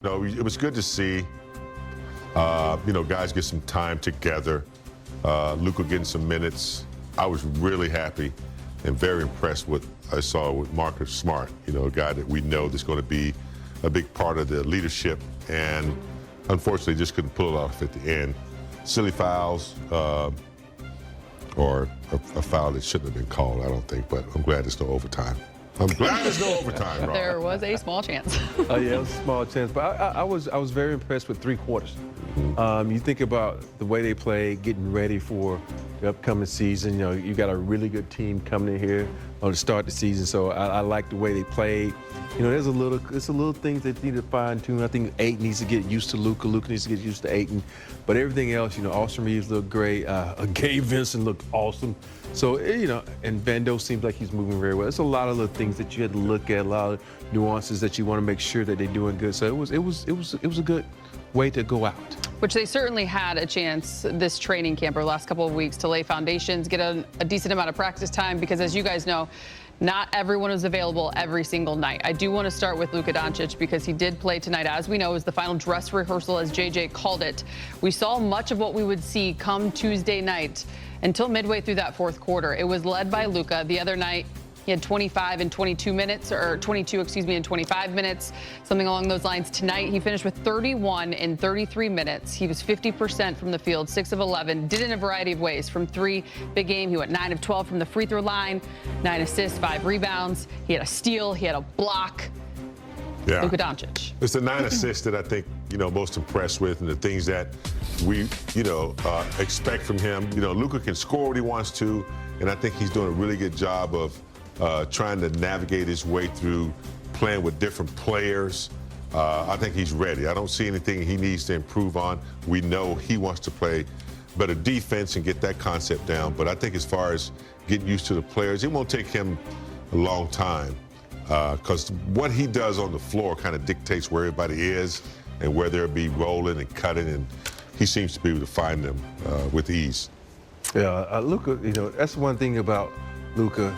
No, it was good to see, guys get some time together. Luka getting some minutes. I was really happy and very impressed with I saw with Marcus Smart, a guy that we know that's going to be a big part of the leadership, and unfortunately just couldn't pull it off at the end. Silly fouls, or a foul that shouldn't have been called, I don't think, but I'm glad there's no overtime. I'm glad there's no overtime, Rob. There was a small chance. Oh, yeah, it was a small chance. But I was very impressed with three quarters. You think about the way they play, getting ready for the upcoming season. You got a really good team coming in here on the start of the season. So I like the way they played. There's a little things that need to fine tune. I think Ayton needs to get used to Luka. Luka needs to get used to Ayton. But everything else, Austin Reeves looked great. Gabe Vincent looked awesome. So, and Vando seems like he's moving very well. There's a lot of little things that you had to look at, a lot of nuances that you want to make sure that they're doing good. So it was a good way to go out. Which they certainly had a chance this training camp or last couple of weeks to lay foundations, get a decent amount of practice time, because as you guys know, not everyone is available every single night. I do want to start with Luka Doncic because he did play tonight. As we know, it was the final dress rehearsal, as JJ called it. We saw much of what we would see come Tuesday night until midway through that fourth quarter. It was led by Luka. The other night, he had 25 in 22 minutes, or 22, in 25 minutes, something along those lines. Tonight, he finished with 31 in 33 minutes. He was 50% from the field, 6 of 11, did it in a variety of ways. From three, big game, he went 9 of 12 from the free throw line, 9 assists, 5 rebounds. He had a steal, he had a block. Yeah. Luka Doncic. It's the 9 assists that I think, most impressed with, and the things that we, expect from him. Luka can score what he wants to, and I think he's doing a really good job of trying to navigate his way through playing with different players. I think he's ready. I don't see anything he needs to improve on. We know he wants to play better defense and get that concept down. But I think as far as getting used to the players, it won't take him a long time, because what he does on the floor kind of dictates where everybody is and where they'll be rolling and cutting, and he seems to be able to find them with ease. Yeah, Luka, that's one thing about Luka.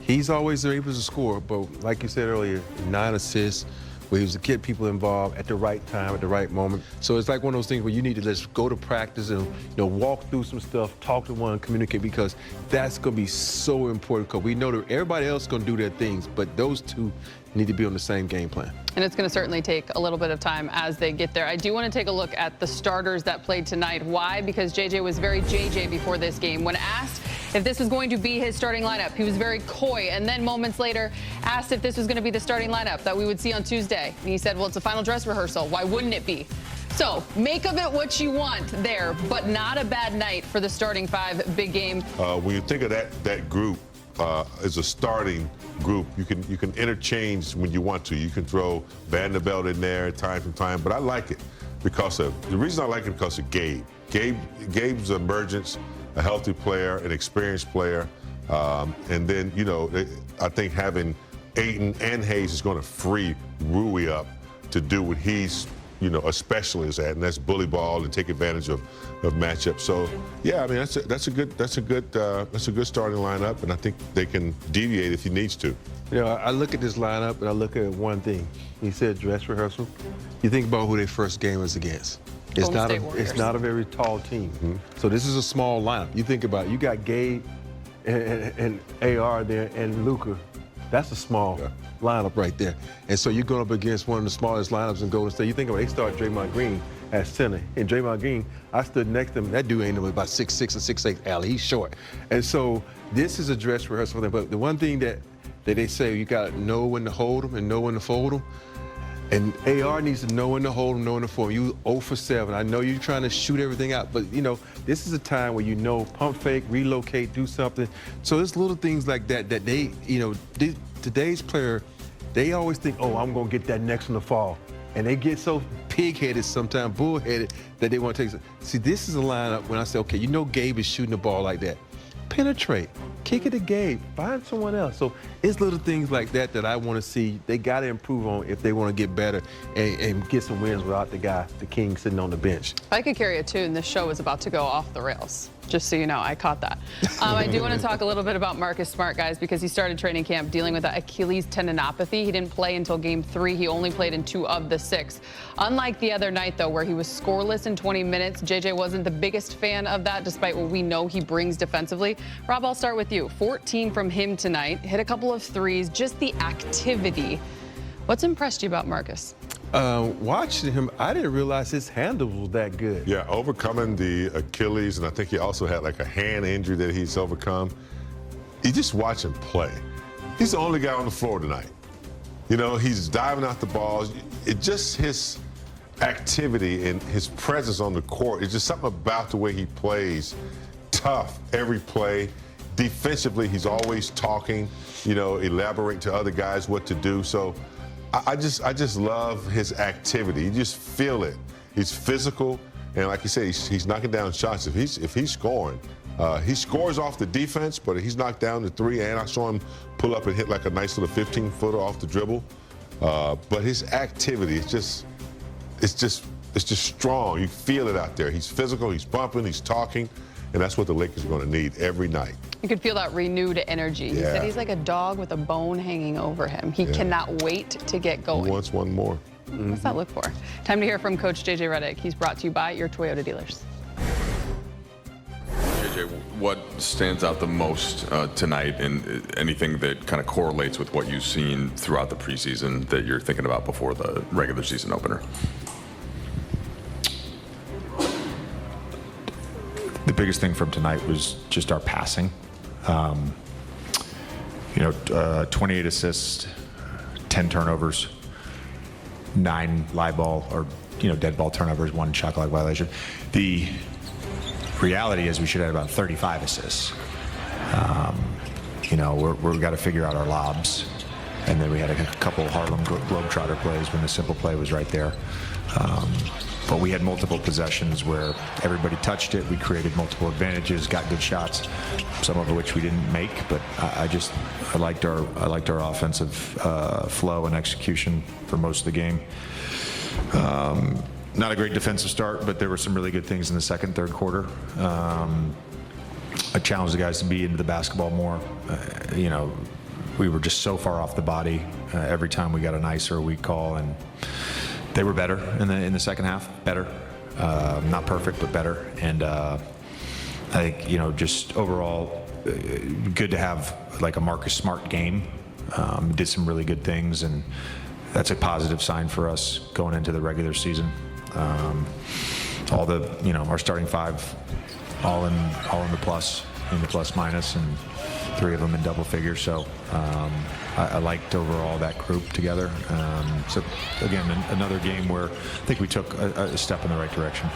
He's always able to score, but like you said earlier, 9 assists, where he was to get people involved at the right time, at the right moment. So it's like one of those things where you need to just go to practice and walk through some stuff, talk to one, communicate, because that's going to be so important, because we know that everybody else is going to do their things, but those two need to be on the same game plan. And it's going to certainly take a little bit of time as they get there. I do want to take a look at the starters that played tonight. Why? Because JJ was very JJ before this game. When asked if this was going to be his starting lineup, he was very coy, and then moments later asked if this was going to be the starting lineup that we would see on Tuesday. And he said, well, it's a final dress rehearsal. Why wouldn't it be? So make of it what you want there, but not a bad night for the starting 5 big game. When you think of that group as a starting group, you can interchange when you want to. You can throw Vanderbilt in there time from time, but I like it because of the reason I like it because of Gabe. Gabe's emergence, a healthy player, an experienced player, and then I think having Ayton and Hayes is going to free Rui up to do what he's a specialist at, and that's bully ball and take advantage of matchups. So yeah, I mean that's a good starting lineup, and I think they can deviate if he needs to. I look at this lineup and I look at one thing. He said dress rehearsal. You think about who their first game was against. It's not a very tall team. Mm-hmm. So this is a small lineup. You think about it, you got Gabe and AR there and Luka. That's a small lineup right there. And so you're going up against one of the smallest lineups in Golden State. You think about it, they start Draymond Green at center. And Draymond Green, I stood next to him. That dude ain't no about 6'6" or 6'8", Allie. He's short. And so this is a dress rehearsal for them. But the one thing that they say, you got to know when to hold them and know when to fold them. And AR needs to know when to hold him, know when to fold him. You 0 for 7. I know you're trying to shoot everything out, but this is a time where pump fake, relocate, do something. So there's little things like that they, today's player, they always think, oh, I'm gonna get that next one to fall. And they get so pig-headed sometimes, bull-headed, that they want to take. See, this is a lineup when I say, okay, Gabe is shooting the ball like that. Penetrate, kick it to Gabe, find someone else. So it's little things like that I want to see. They got to improve on if they want to get better and get some wins without the king, sitting on the bench. I could carry a tune. This show is about to go off the rails. Just so you know, I caught that. I do want to talk a little bit about Marcus Smart, guys, because he started training camp dealing with that Achilles tendinopathy. He didn't play until game 3. He only played in 2 of the 6. Unlike the other night, though, where he was scoreless in 20 minutes, JJ wasn't the biggest fan of that, despite what we know he brings defensively. Rob, I'll start with you. 14 from him tonight, hit a couple of threes, just the activity. What's impressed you about Marcus? Watching him, I didn't realize his handle was that good. Yeah, overcoming the Achilles, and I think he also had like a hand injury that he's overcome. You just watch him play. He's the only guy on the floor tonight. You know, he's diving out the balls. It just his activity and his presence on the court. It's just something about the way he plays. Tough every play. Defensively, he's always talking, you know, elaborating to other guys what to do. So I just love his activity. You just feel it. He's physical, and like you said, he's knocking down shots. If he's scoring, he scores off the defense, but he's knocked down the 3. And I saw him pull up and hit like a nice little 15-footer off the dribble. But his activity is just strong. You feel it out there. He's physical. He's bumping. He's talking. And that's what the Lakers are going to need every night. You could feel that renewed energy. Yeah. He said he's like a dog with a bone hanging over him. He cannot wait to get going. He wants one more. What's that look for? Time to hear from Coach JJ Redick. He's brought to you by your Toyota dealers. JJ, what stands out the most tonight, and anything that kind of correlates with what you've seen throughout the preseason that you're thinking about before the regular season opener? The biggest thing from tonight was just our passing. 28 assists, 10 turnovers, 9 live ball or dead ball turnovers, 1 shot clock violation. The reality is we should have about 35 assists. We've got to figure out our lobs, and then we had a couple Harlem Globetrotter plays when the simple play was right there. But we had multiple possessions where everybody touched it. We created multiple advantages, got good shots, some of which we didn't make. But I liked our offensive flow and execution for most of the game. Not a great defensive start, but there were some really good things in the second, third quarter. I challenged the guys to be into the basketball more. We were just so far off the body every time we got an ice or a weak call, and they were better in the second half. Better, not perfect, but better. And I think just overall, good to have like a Marcus Smart game. Did some really good things, and that's a positive sign for us going into the regular season. Our starting 5, all in the plus minus, and 3 of them in double figures. So I liked overall that group together. So again, another game where I think we took a step in the right direction.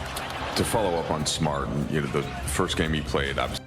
To follow up on Smart, the first game he played, obviously